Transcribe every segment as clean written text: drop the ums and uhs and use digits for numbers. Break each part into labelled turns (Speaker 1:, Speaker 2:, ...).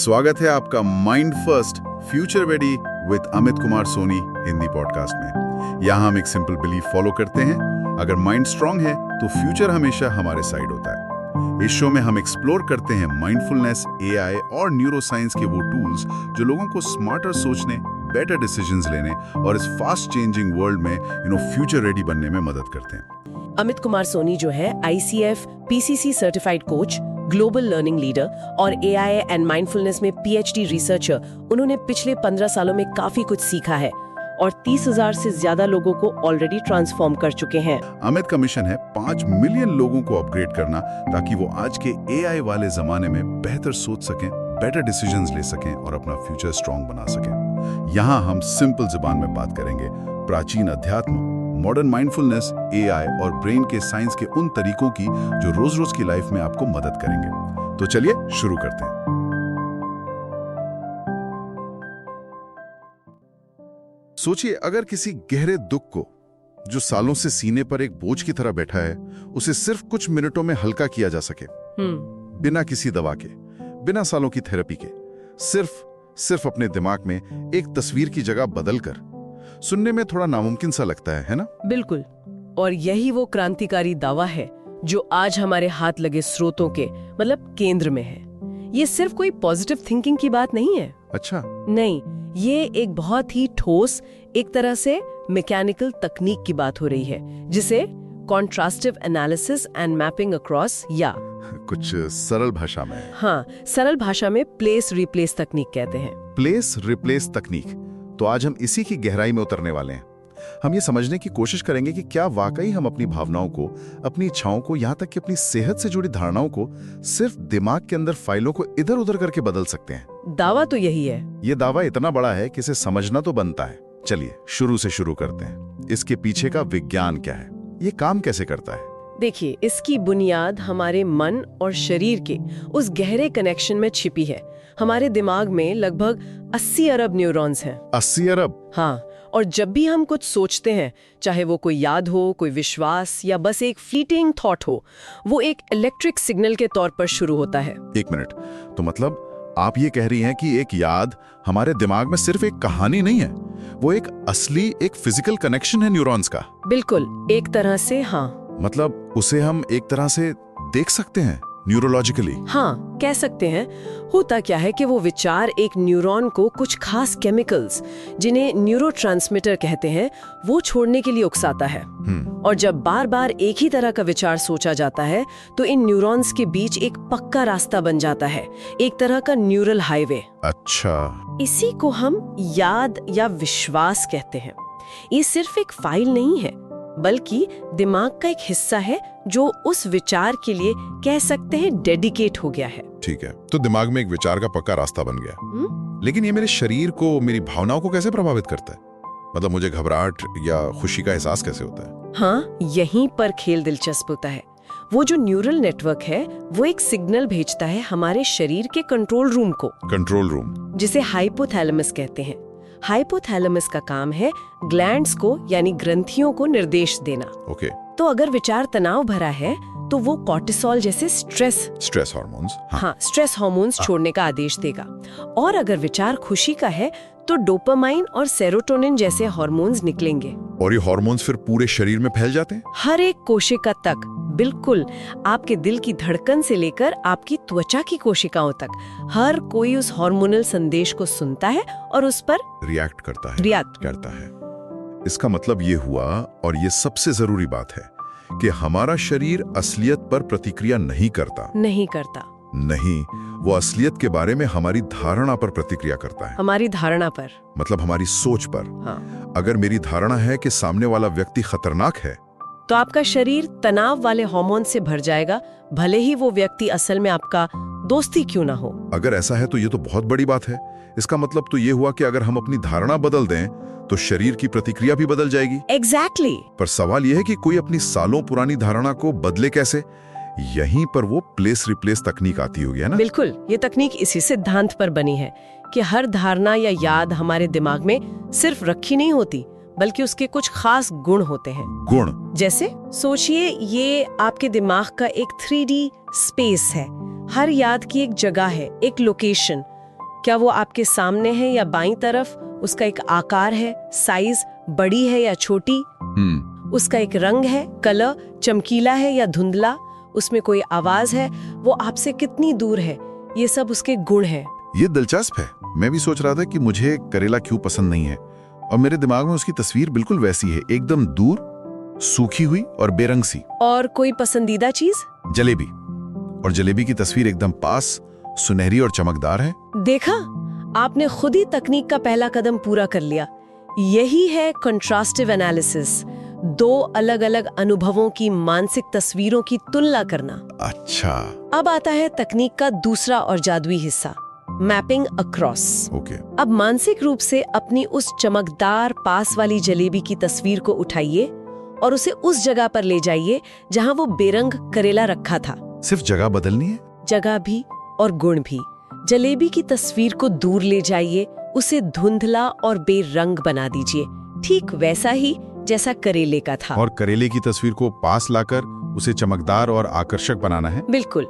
Speaker 1: स्वागत है आपका mind first future ready with Amit Kumar Soni Hindi podcast में। यहाँ हम एक सिंपल बिलीफ फॉलो करते हैं, अगर माइंड स्ट्रांग है तो फ्यूचर हमेशा हमारे साइड होता है। इस शो में हम एक्सप्लोर करते हैं माइंडफुलनेस, एआई और न्यूरोसाइंस के वो टूल्स जो लोगों को स्मार्टर सोचने, बेटर डिसीजंस लेने और इस फास्ट चेंजिंग वर्ल्ड में फ्यूचर रेडी बनने में मदद करते हैं।
Speaker 2: अमित कुमार सोनी जो है ICF PCC certified coach, global learning leader और AI एंड माइंडफुलनेस में PhD रिसर्चर, उन्होंने पिछले 15 सालों में काफी कुछ सीखा है और 30,000 से ज्यादा लोगों को ऑलरेडी ट्रांसफॉर्म कर चुके हैं।
Speaker 1: अमित का मिशन है 5 मिलियन लोगों को अपग्रेड करना, ताकि वो आज के AI वाले जमाने में बेहतर सोच सकें, बेटर डिसीजंस ले सकें और अपना फ्यूचर स्ट्रांग बना सकें। यहाँ हम सिंपल जुबान में बात करेंगे प्राचीन अध्यात्म, मॉडर्न माइंडफुलनेस, AI और ब्रेन के साइंस के उन तरीकों की जो रोज रोज की लाइफ में आपको मदद करेंगे। तो चलिए शुरू करते हैं। सोचिए, अगर किसी गहरे दुख को, जो सालों से सीने पर एक बोझ की तरह बैठा है, उसे सिर्फ कुछ मिनटों में हल्का किया जा सके, बिना किसी दवा के, बिना सालों की थेरेपी के, सिर्फ अपने दिमाग में एक तस्वीर की जगह बदलकर। सुनने में थोड़ा नामुमकिन सा लगता है ना?
Speaker 2: बिल्कुल। और यही वो क्रांतिकारी दावा है जो आज हमारे हाथ लगे स्रोतों के मतलब केंद्र में है। ये सिर्फ कोई पॉजिटिव थिंकिंग की बात नहीं है।
Speaker 1: अच्छा।
Speaker 2: नहीं, ये एक बहुत ही ठोस, एक तरह से मैकेनिकल तकनीक की बात हो रही है, जिसे कॉन्ट्रास्टिव एनालिसिस एंड मैपिंग अक्रॉस, या
Speaker 1: कुछ सरल भाषा में,
Speaker 2: हाँ, सरल भाषा में प्लेस रिप्लेस तकनीक कहते हैं।
Speaker 1: प्लेस रिप्लेस तकनीक। तो आज हम इसी की गहराई में उतरने वाले हैं। हम ये समझने की कोशिश करेंगे कि क्या वाकई हम अपनी भावनाओं को, अपनी इच्छाओं को, यहाँ तक कि अपनी सेहत से जुड़ी धारणाओं को सिर्फ दिमाग के अंदर फाइलों को इधर उधर करके बदल सकते हैं।
Speaker 2: दावा तो यही है।
Speaker 1: ये दावा इतना बड़ा है कि इसे समझना तो बनता है। चलिए शुरू से शुरू करते हैं। इसके पीछे का विज्ञान क्या है, ये काम कैसे करता है?
Speaker 2: देखिए, इसकी बुनियाद हमारे मन और शरीर के उस गहरे कनेक्शन में छिपी है। हमारे दिमाग में लगभग 80 अरब न्यूरॉन्स हैं।
Speaker 1: 80 अरब?
Speaker 2: हाँ। और जब भी हम कुछ सोचते हैं, चाहे वो कोई याद हो, कोई विश्वास या बस एक फ्लीटिंग थॉट हो, वो एक इलेक्ट्रिक सिग्नल के तौर पर शुरू होता है।
Speaker 1: एक मिनट, तो मतलब आप ये कह रही हैं कि एक याद हमारे दिमाग में सिर्फ एक कहानी नहीं है, वो एक असली, एक फिजिकल कनेक्शन है न्यूरॉन्स का?
Speaker 2: बिल्कुल, एक तरह से हाँ।
Speaker 1: मतलब उसे हम एक तरह से देख सकते हैं न्यूरोलॉजिकली?
Speaker 2: हाँ, कह सकते हैं। होता क्या है कि वो विचार एक न्यूरॉन को कुछ खास केमिकल्स, जिन्हें न्यूरोट्रांसमीटर कहते हैं, वो छोड़ने के लिए उकसाता है। और जब बार बार एक ही तरह का विचार सोचा जाता है, तो इन न्यूरॉन्स के बीच एक पक्का रास्ता बन जाता है, एक तरह का न्यूरल हाईवे।
Speaker 1: अच्छा।
Speaker 2: इसी को हम याद या विश्वास कहते हैं। ये सिर्फ एक फाइल नहीं है, बल्कि दिमाग का एक हिस्सा है जो उस विचार के लिए कह सकते हैं डेडिकेट हो गया है।
Speaker 1: ठीक है, तो दिमाग में एक विचार का पक्का रास्ता बन गया। लेकिन ये मेरे शरीर को, मेरी भावनाओं को कैसे प्रभावित करता है? मतलब मुझे घबराहट या खुशी का एहसास कैसे होता है?
Speaker 2: हाँ, यहीं पर खेल दिलचस्प होता है। वो जो न्यूरल नेटवर्क है, वो एक सिग्नल भेजता है हमारे शरीर के कंट्रोल रूम को। कंट्रोल रूम, जिसे हाइपोथैलेमस कहते हैं। हाइपोथैलेमस का काम है ग्लैंड्स को, यानी ग्रंथियों को निर्देश देना।
Speaker 1: ओके।
Speaker 2: तो अगर विचार तनाव भरा है, तो वो कॉर्टिसोल जैसे स्ट्रेस हार्मोन्स, हाँ, स्ट्रेस हार्मोन्स छोड़ने का आदेश देगा। और अगर विचार खुशी का है, तो डोपामाइन और सेरोटोनिन जैसे हार्मोन्स निकलेंगे।
Speaker 1: और ये हार्मोन्स फिर पूरे शरीर में फैल जाते हैं?
Speaker 2: हर एक कोशिका तक। बिल्कुल, आपके दिल की धड़कन से लेकर आपकी त्वचा की कोशिकाओं तक, हर कोई उस हार्मोनल संदेश को सुनता है और उस पर
Speaker 1: रिएक्ट करता है। इसका मतलब ये हुआ, और ये सबसे जरूरी बात है, कि हमारा शरीर असलियत पर प्रतिक्रिया नहीं करता। नहीं, वो असलियत के बारे में हमारी धारणा पर प्रतिक्रिया करता है।
Speaker 2: हमारी धारणा पर
Speaker 1: मतलब हमारी सोच पर।
Speaker 2: हाँ।
Speaker 1: अगर मेरी धारणा है कि सामने वाला व्यक्ति खतरनाक है,
Speaker 2: तो आपका शरीर तनाव वाले हार्मोन से भर जाएगा, भले ही वो व्यक्ति असल में आपका दोस्ती क्यों ना हो।
Speaker 1: अगर ऐसा है तो ये तो बहुत बड़ी बात है। इसका मतलब तो ये हुआ कि अगर हम अपनी धारणा बदल दें, तो शरीर की प्रतिक्रिया भी बदल जाएगी।
Speaker 2: एग्जैक्टली।
Speaker 1: पर सवाल यह है कि कोई अपनी सालों पुरानी धारणा को बदले कैसे? यहीं पर वो प्लेस रिप्लेस तकनीक आती होगी, है ना?
Speaker 2: बिल्कुल, ये तकनीक इसी सिद्धांत पर बनी है कि हर धारणा या याद हमारे दिमाग में सिर्फ रखी नहीं होती, बल्कि उसके कुछ खास गुण होते हैं।
Speaker 1: गुण
Speaker 2: जैसे सोचिए, ये आपके दिमाग का एक 3D स्पेस है। हर याद की एक जगह है, एक लोकेशन, क्या वो आपके सामने है या बाईं तरफ, उसका एक आकार है, साइज बड़ी है या छोटी, उसका एक रंग है, कलर चमकीला है या धुंधला, उसमें कोई आवाज है, वो आपसे कितनी दूर है, ये सब उसके गुण हैं।
Speaker 1: ये दिलचस्प है। मैं भी सोच रहा था कि मुझे करेला क्यों पसंद नहीं है, और मेरे दिमाग में उसकी तस्वीर बिल्कुल वैसी है, एकदम दूर, सूखी हुई और बेरंग सी।
Speaker 2: और कोई पसंदीदा चीज?
Speaker 1: जलेबी। और जलेबी की तस्वीर एकदम पास, सुनहरी और चमकदार है।
Speaker 2: देखा, आपने खुद ही तकनीक का पहला कदम पूरा कर लिया। यही है कंट्रास्टिव एनालिसिस, दो अलग अलग अनुभवों की मानसिक तस्वीरों की तुलना करना।
Speaker 1: अच्छा।
Speaker 2: अब आता है तकनीक का दूसरा और जादुई हिस्सा, मैपिंग अक्रॉस।
Speaker 1: ओके।
Speaker 2: अब मानसिक रूप से अपनी उस चमकदार पास वाली जलेबी की तस्वीर को उठाइए और उसे उस जगह पर ले जाइए जहां वो बेरंग करेला रखा था।
Speaker 1: सिर्फ जगह बदलनी है?
Speaker 2: जगह भी और गुण भी। जलेबी की तस्वीर को दूर ले जाइए, उसे धुंधला और बेरंग बना दीजिए, ठीक वैसा ही जैसा करेले का था।
Speaker 1: और करेले की तस्वीर को पास लाकर उसे चमकदार और आकर्षक बनाना है?
Speaker 2: बिल्कुल।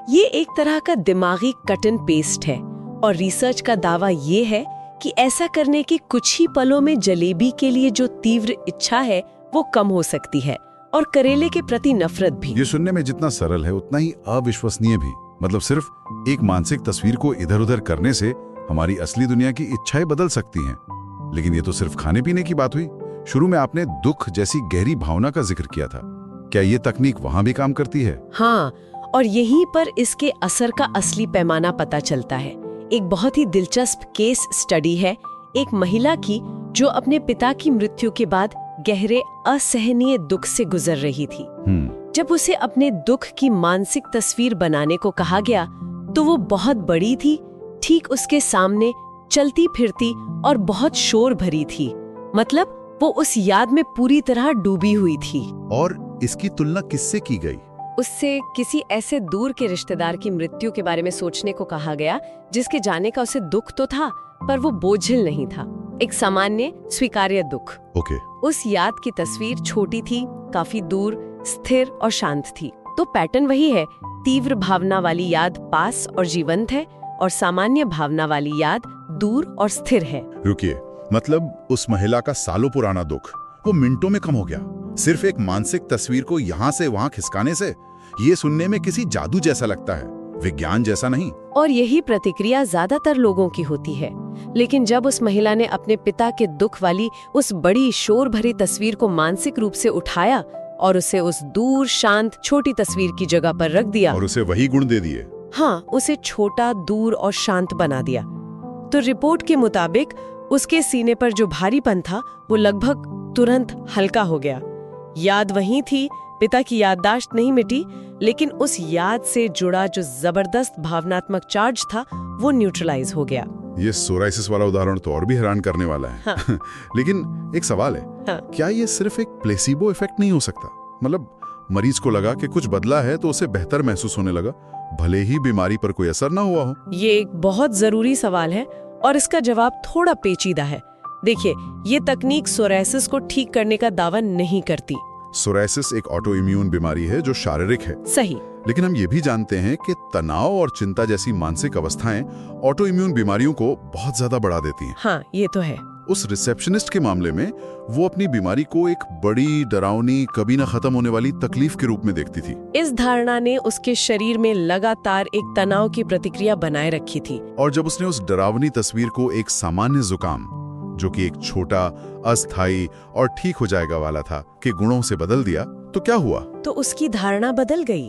Speaker 2: ये एक तरह का दिमागी कट एंड पेस्ट है, और रिसर्च का दावा ये है कि ऐसा करने के कुछ ही पलों में जलेबी के लिए जो तीव्र इच्छा है वो कम हो सकती है, और करेले के प्रति नफरत भी।
Speaker 1: ये सुनने में जितना सरल है उतना ही अविश्वसनीय भी। मतलब सिर्फ एक मानसिक तस्वीर को इधर उधर करने से हमारी असली दुनिया की इच्छाएं बदल सकती हैं। लेकिन ये तो सिर्फ खाने पीने की बात हुई। शुरू में आपने दुख जैसी गहरी भावना का जिक्र किया था, क्या ये तकनीक वहां भी काम करती है?
Speaker 2: हाँ, और यहीं पर इसके असर का असली पैमाना पता चलता है। एक बहुत ही दिलचस्प केस स्टडी है एक महिला की जो अपने पिता की मृत्यु के बाद गहरे असहनीय दुख से गुजर रही थी। जब उसे अपने दुख की मानसिक तस्वीर बनाने को कहा गया तो वो बहुत बड़ी थी, ठीक उसके सामने, चलती फिरती और बहुत शोर भरी थी। मतलब वो उस याद में पूरी तरह डूबी हुई थी।
Speaker 1: और इसकी तुलना किससे की गई?
Speaker 2: उससे किसी ऐसे दूर के रिश्तेदार की मृत्यु के बारे में सोचने को कहा गया जिसके जाने का उसे दुख तो था, पर वो बोझिल नहीं था, एक सामान्य स्वीकार्य दुख।
Speaker 1: ओके।
Speaker 2: उस याद की तस्वीर छोटी थी, काफी दूर, स्थिर और शांत थी। तो पैटर्न वही है, तीव्र भावना वाली याद पास और जीवंत है, और सामान्य भावना वाली याद दूर और स्थिर है।
Speaker 1: रुकिए, मतलब उस महिला का सालों पुराना दुख वो मिनटों में कम हो गया, सिर्फ एक मानसिक तस्वीर को यहाँ से वहाँ खिसकाने से? ये सुनने में किसी जादू जैसा लगता है, विज्ञान जैसा नहीं।
Speaker 2: और यही प्रतिक्रिया ज्यादातर लोगों की होती है। लेकिन जब उस महिला ने अपने पिता के दुख वाली उस बड़ी शोर भरी तस्वीर को मानसिक रूप से उठाया और उसे उस दूर शांत छोटी तस्वीर की जगह पर रख दिया
Speaker 1: और उसे वही गुण दे दिए।
Speaker 2: हाँ, उसे छोटा, दूर और शांत बना दिया, तो रिपोर्ट के मुताबिक उसके सीने पर जो भारीपन था वो लगभग तुरंत हल्का हो गया। याद वही थी, पिता की याददाश्त नहीं मिटी, लेकिन उस याद से जुड़ा जो जबरदस्त भावनात्मक चार्ज था वो न्यूट्रलाइज हो गया।
Speaker 1: ये सोराइसिस वाला उदाहरण तो और भी हैरान करने वाला है।
Speaker 2: हाँ।
Speaker 1: लेकिन एक सवाल है,
Speaker 2: हाँ।
Speaker 1: क्या ये सिर्फ एक प्लेसिबो इफेक्ट नहीं हो सकता? मतलब मरीज को लगा कि कुछ बदला है तो उसे बेहतर महसूस होने लगा, भले ही बीमारी पर कोई असर ना हुआ हो।
Speaker 2: ये एक बहुत जरूरी सवाल है और इसका जवाब थोड़ा पेचीदा है। देखिए, ये तकनीक सोराइसिस को ठीक करने का दावा नहीं करती।
Speaker 1: सोराइसिस एक ऑटो इम्यून बीमारी है जो शारीरिक है।
Speaker 2: सही।
Speaker 1: लेकिन हम ये भी जानते हैं कि तनाव और चिंता जैसी मानसिक अवस्थाएं ऑटो इम्यून बीमारियों को बहुत ज्यादा बढ़ा देती हैं।
Speaker 2: हाँ, ये तो है।
Speaker 1: उस रिसेप्शनिस्ट के मामले में वो अपनी बीमारी को एक बड़ी, डरावनी, कभी ना खत्म होने वाली तकलीफ के रूप में देखती थी।
Speaker 2: इस धारणा ने उसके शरीर में लगातार एक तनाव की प्रतिक्रिया बनाए रखी थी।
Speaker 1: और जब उसने उस डरावनी तस्वीर को एक सामान्य जुकाम, जो कि एक छोटा, अस्थायी और ठीक हो जाएगा वाला था, के गुणों से बदल दिया, तो क्या हुआ?
Speaker 2: तो उसकी धारणा बदल गई।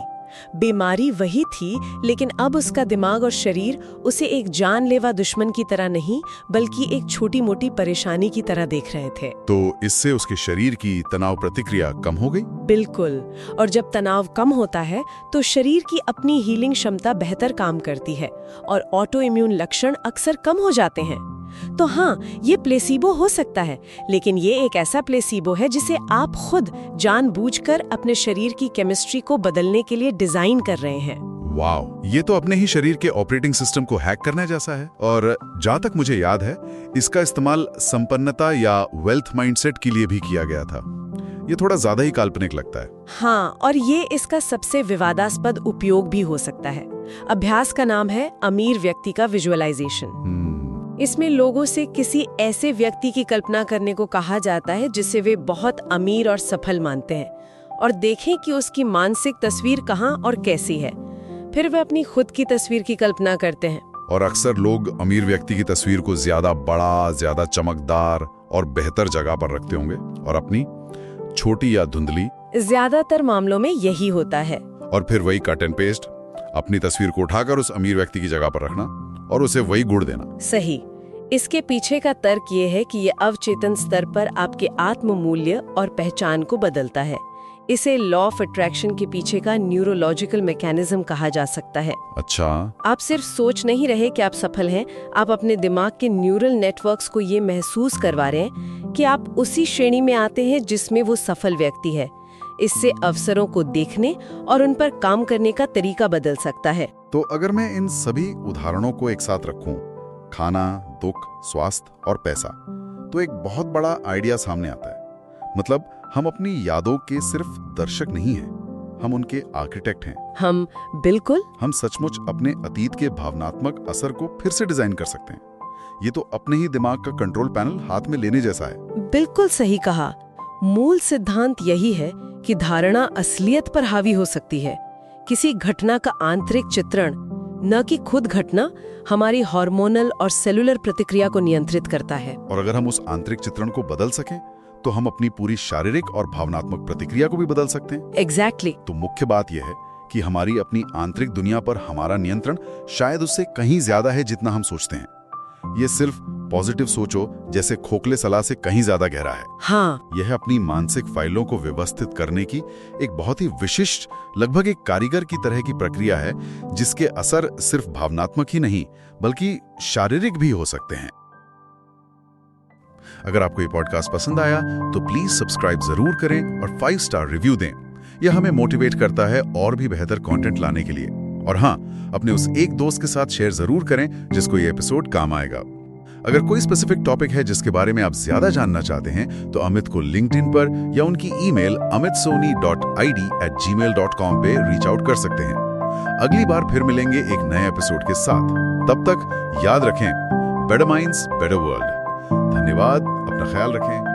Speaker 2: बीमारी वही थी, लेकिन अब उसका दिमाग और शरीर उसे एक जानलेवा दुश्मन की तरह नहीं, बल्कि एक छोटी मोटी परेशानी की तरह देख रहे थे।
Speaker 1: तो इससे उसके शरीर की तनाव प्रतिक्रिया कम हो गई?
Speaker 2: बिल्कुल। और जब तनाव कम होता है तो शरीर की अपनी हीलिंग क्षमता बेहतर काम करती है और ऑटो इम्यून लक्षण अक्सर कम हो जाते हैं। तो हाँ, ये प्लेसिबो हो सकता है, लेकिन ये एक ऐसा प्लेसिबो है जिसे आप खुद जानबूझकर अपने शरीर की केमिस्ट्री को बदलने के लिए डिजाइन कर रहे हैं।
Speaker 1: वाव, ये तो अपने ही शरीर के ऑपरेटिंग सिस्टम को हैक करने जैसा है। और जहाँ तक मुझे याद है, इसका इस्तेमाल संपन्नता या वेल्थ माइंडसेट के लिए भी किया गया था। ये थोड़ा ज्यादा ही काल्पनिक लगता है।
Speaker 2: हाँ, और ये इसका सबसे विवादास्पद उपयोग भी हो सकता है। अभ्यास का नाम है अमीर व्यक्ति का विजुअलाइजेशन। इसमें लोगों से किसी ऐसे व्यक्ति की कल्पना करने को कहा जाता है जिसे वे बहुत अमीर और सफल मानते हैं, और देखें कि उसकी मानसिक तस्वीर कहाँ और कैसी है। फिर वे अपनी खुद की तस्वीर की कल्पना करते हैं।
Speaker 1: और अक्सर लोग अमीर व्यक्ति की तस्वीर को ज्यादा बड़ा, ज्यादा चमकदार और बेहतर जगह पर रखते होंगे, और अपनी छोटी या धुंधली।
Speaker 2: ज्यादातर मामलों में यही होता है।
Speaker 1: और फिर वही कट एंड पेस्ट, अपनी तस्वीर को उठाकर उस अमीर व्यक्ति की जगह पर रखना और उसे वही गुण देना।
Speaker 2: सही। इसके पीछे का तर्क ये है कि ये अवचेतन स्तर पर आपके आत्म मूल्य और पहचान को बदलता है। इसे लॉ ऑफ अट्रैक्शन के पीछे का न्यूरोलॉजिकल मैकेनिज्म कहा जा सकता है।
Speaker 1: अच्छा।
Speaker 2: आप सिर्फ सोच नहीं रहे कि आप सफल हैं, आप अपने दिमाग के न्यूरल नेटवर्क्स को ये महसूस करवा रहे हैं कि आप उसी श्रेणी में आते हैं जिसमें वो सफल व्यक्ति है। इससे अवसरों को देखने और उन पर काम करने का तरीका बदल सकता है।
Speaker 1: तो अगर मैं इन सभी उदाहरणों को एक साथ रखूं, खाना, दुख, स्वास्थ्य और पैसा, तो एक बहुत बड़ा आइडिया सामने आता है। मतलब हम अपनी यादों के सिर्फ दर्शक नहीं हैं, हम उनके आर्किटेक्ट हैं।
Speaker 2: हम
Speaker 1: सचमुच अपने अतीत के भावनात्मक असर को फिर से डिजाइन कर सकते हैं। ये तो अपने ही दिमाग का कंट्रोल पैनल हाथ में लेने जैसा है।
Speaker 2: बिल्कुल सही कहा। मूल सिद्धांत यही है कि धारणा असलियत पर हावी हो सकती है। किसी घटना का आंतरिक चित्रण, न कि खुद घटना, हमारी हार्मोनल और सेलुलर प्रतिक्रिया को नियंत्रित करता है।
Speaker 1: और अगर हम उस आंतरिक चित्रण को बदल सकें तो हम अपनी पूरी शारीरिक और भावनात्मक प्रतिक्रिया को भी बदल सकते हैं।
Speaker 2: एग्जैक्टली।
Speaker 1: तो मुख्य बात यह है कि हमारी अपनी आंतरिक दुनिया पर हमारा नियंत्रण शायद उससे कहीं ज्यादा है जितना हम सोचते हैं। ये सिर्फ पॉजिटिव सोचो जैसे खोखले सलाह से कहीं ज्यादा गहरा है।
Speaker 2: हाँ,
Speaker 1: यह अपनी मानसिक फाइलों को व्यवस्थित करने की एक बहुत ही विशिष्ट, लगभग एक कारीगर की तरह की प्रक्रिया है, जिसके असर सिर्फ भावनात्मक ही नहीं बल्कि शारीरिक भी हो सकते हैं। अगर आपको ये पॉडकास्ट पसंद आया तो प्लीज सब्सक्राइब जरूर करें और 5 स्टार रिव्यू दें। यह हमें मोटिवेट करता है और भी बेहतर कंटेंट लाने के लिए। और हाँ, अपने उस एक दोस्त के साथ शेयर जरूर करें जिसको ये एपिसोड काम आएगा। अगर कोई स्पेसिफिक टॉपिक है जिसके बारे में आप ज्यादा जानना चाहते हैं तो अमित को लिंक्डइन पर या उनकी ईमेल amitsoni.id@gmail.com पे रीच आउट कर सकते हैं। अगली बार फिर मिलेंगे एक नए एपिसोड के साथ। तब तक याद रखें, बेटर माइंड्स बेटर वर्ल्ड। धन्यवाद, अपना ख्याल रखें।